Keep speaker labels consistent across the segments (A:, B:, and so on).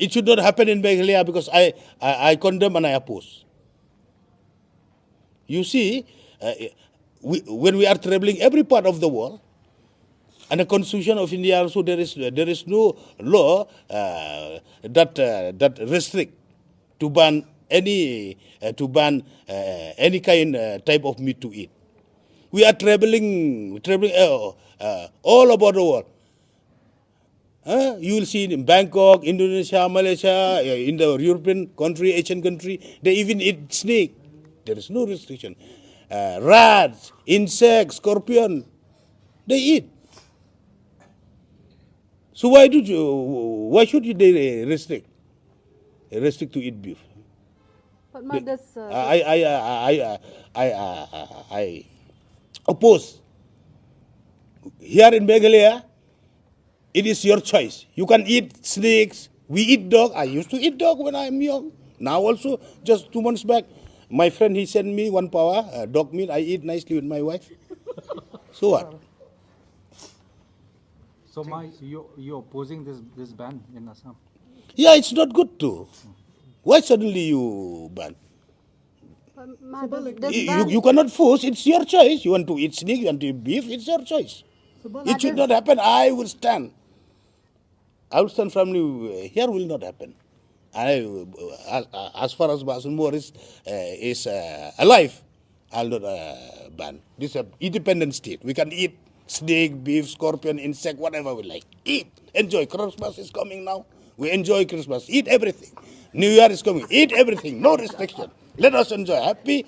A: It should not happen in Meghalaya because I condemn and I oppose. You see, when we are traveling every part of the world, and the Constitution of India also there is no law that restrict to ban any kind type of meat to eat. We are traveling all over the world. You will see in Bangkok, Indonesia, Malaysia, in the European country, Asian country, they even eat snake. There is no restriction. Rats, insects, scorpion, they eat. So why should they restrict to eat beef?
B: But mothers,
A: I oppose. Here in Meghalaya, it is your choice. You can eat snakes. We eat dog. I used to eat dog when I'm young. Now also, just 2 months back, my friend, he sent me 1 power dog meat. I eat nicely with my wife. So what?
C: So you're opposing this ban in Assam?
A: Yeah, it's not good too. Why suddenly you ban? You cannot force. It's your choice. You want to eat snake, you want to eat beef, it's your choice. It should not happen. I will stand firmly. Here will not happen. As far as Shanbor is alive, I'll not ban. This is an independent state. We can eat snake, beef, scorpion, insect, whatever we like. Eat. Enjoy. Christmas is coming now. We enjoy Christmas. Eat everything. New Year is coming. Eat everything. No restriction. Let us enjoy. Happy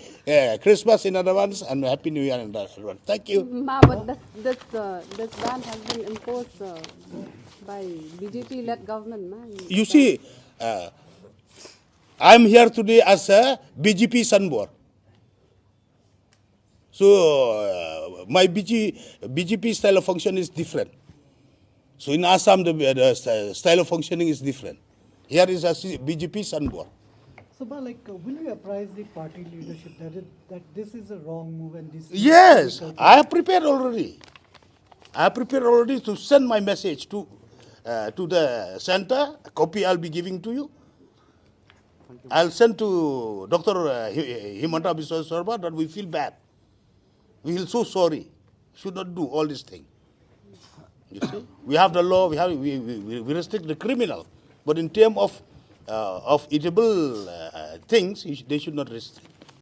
A: Christmas in advance and Happy New Year in advance. Thank you.
B: but this ban has been imposed by BJP-led government.
A: You see, I'm here today as a BJP Shanbor. So my BJP style of function is different. So in Assam, the style of functioning is different. Here is a BJP Shanbor.
D: So, will you apprise the party leadership that this is a wrong move and this?
A: Yes, I have prepared already. I have prepared already to send my message to the center. A copy I'll be giving to you. I'll send to Dr. Himanta Biswa Sarma that we feel bad. We feel so sorry. Should not do all these things. You see, we have the law. We restrict the criminal, but in terms of eatable things, they should not restrict.